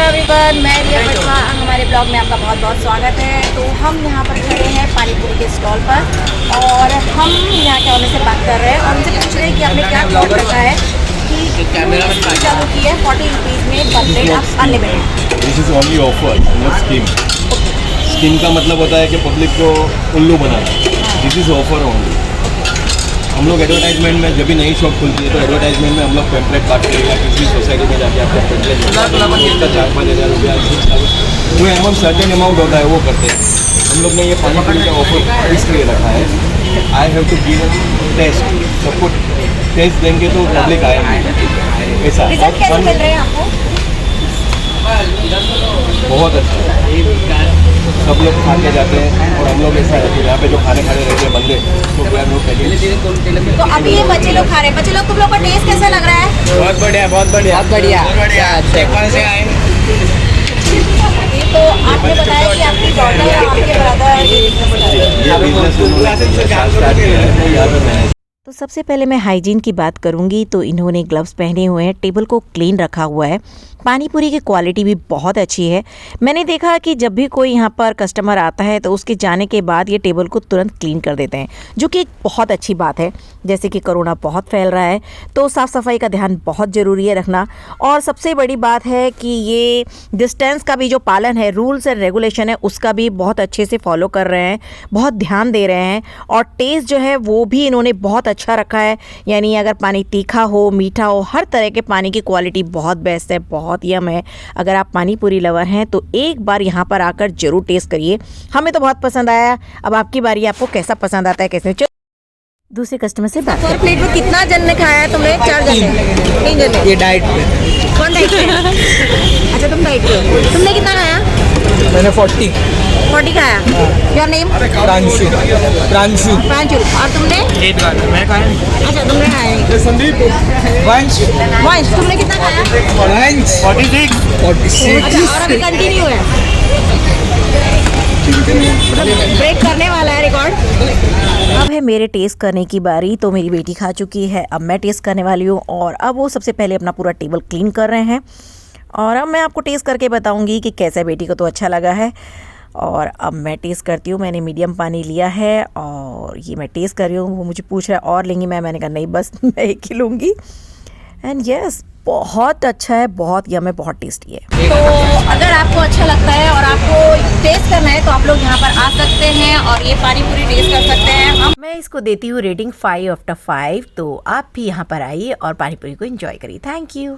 Everyone, मैं रिया पटवा, हमारे blog में आपका बहुत बहुत स्वागत है। तो हम यहाँ पर खड़े हैं पानी पूरी के स्टॉल पर और हम यहाँ के ऑनर से बात कर रहे हैं और उनसे पूछ रहे हैं कि आपने क्या थॉट रखा है कि चालू की है 40 रुपीज़ में पर प्लेट आप unlimited. This is only offer, not scheme. Scheme का मतलब होता है कि पब्लिक को उल्लू बनाना। This is offer only. हम लोग एडवर्टाइजमेंट में जब भी नई शॉप खुलती है तो एडवर्टाइजमेंट में हम लोग पैम्पलेट बांटते हैं या किसी सोसाइटी में जाके आपका पैम्पलेट उसका 4-5 हज़ार रुपया वो अमाउंट सर्टेन अमाउंट होता है वो करते हैं। हम लोग ने ये पानी पूरी का ऑफर इसलिए रखा है, I have to give test. सबको टेस्ट देंगे तो पब्लिक आएंगे। ऐसा रिजल्ट कैसे मिल रहे हैं आपको? बहुत अच्छा, सब लोग खा के जाते हैं और हम लोग ऐसा है कि यहाँ पे जो खाने रहते हैं बंदे तो वी आर नॉट टेकिंग। तो अभी ये बच्चे लोग खा रहे हैं, बच्चे लोग तुम लोग का टेस्ट कैसा लग रहा है? बहुत बढ़िया, बहुत बढ़िया, बहुत बढ़िया। नेपाल से आए। तो आपने बताया कि आपकी डॉटर और आपके ब्रदर ये बिजनेस तो सबसे पहले मैं हाइजीन की बात करूंगी। तो इन्होंने ग्लव्स पहने हुए हैं, टेबल को क्लीन रखा हुआ है। पानी पूरी की क्वालिटी भी बहुत अच्छी है। मैंने देखा कि जब भी कोई यहाँ पर कस्टमर आता है तो उसके जाने के बाद ये टेबल को तुरंत क्लीन कर देते हैं, जो कि एक बहुत अच्छी बात है। जैसे कि कोरोना बहुत फैल रहा है तो साफ़ सफाई का ध्यान बहुत ज़रूरी है रखना। और सबसे बड़ी बात है कि ये डिस्टेंस का भी जो पालन है, रूल्स एंड रेगुलेशन है, उसका भी बहुत अच्छे से फॉलो कर रहे हैं, बहुत ध्यान दे रहे हैं। और टेस्ट जो है वो भी इन्होंने बहुत अच्छा रखा है। यानी अगर पानी तीखा हो, मीठा हो, हर तरह के पानी की क्वालिटी बहुत बेस्ट है, बहुत यम है। अगर आप पानी पूरी लवर हैं तो एक बार यहाँ पर आकर जरूर टेस्ट करिए। हमें तो बहुत पसंद आया। अब आपकी बारी, आपको कैसा पसंद आता है कैसे। दूसरे कस्टमर से बात पर प्लेट में कितना जन ने खाया है तुमने? 4 जने, 3 जने। ये डाइट पे। कौन डाइट पे? अच्छा तुम डाइट पे हो। तुमने कितना खाया? मैंने 40 खाया। Your name? प्रांशु। प्रांशु। प्रांशु। और तुमने? 8 खाया। मैं खाया। अच्छा तुमने खाया नहीं। संदीप। वंश। वंश तुमने कितना खाया? वंश 46। अच्छा, और अभी कंटिन्यू है, ब्रेक करने वाला है रिकॉर्ड। अब है मेरे टेस्ट करने की बारी। तो मेरी बेटी खा चुकी है, अब मैं टेस्ट करने वाली हूँ। और अब वो सबसे पहले अपना पूरा टेबल क्लीन कर रहे हैं और अब मैं आपको टेस्ट करके बताऊंगी कि कैसा है। बेटी को तो अच्छा लगा है और अब मैं टेस्ट करती हूँ। मैंने मीडियम पानी लिया है और ये मैं टेस्ट कर रही हूँ। वो मुझे पूछ रहा है और लेंगी मैंने कहा नहीं, बस मैं एक ही लूँगी। एंड यस, बहुत अच्छा है, बहुत यम है, बहुत टेस्टी है। तो अगर आपको अच्छा लगता है और आपको टेस्ट करना है तो आप लोग यहाँ पर आ सकते हैं और ये पानी पूरी टेस्ट कर सकते हैं। मैं इसको देती हूँ रेटिंग 5/5। तो आप भी यहाँ पर आइए और पानी पूरी को एंजॉय करिए। Thank you.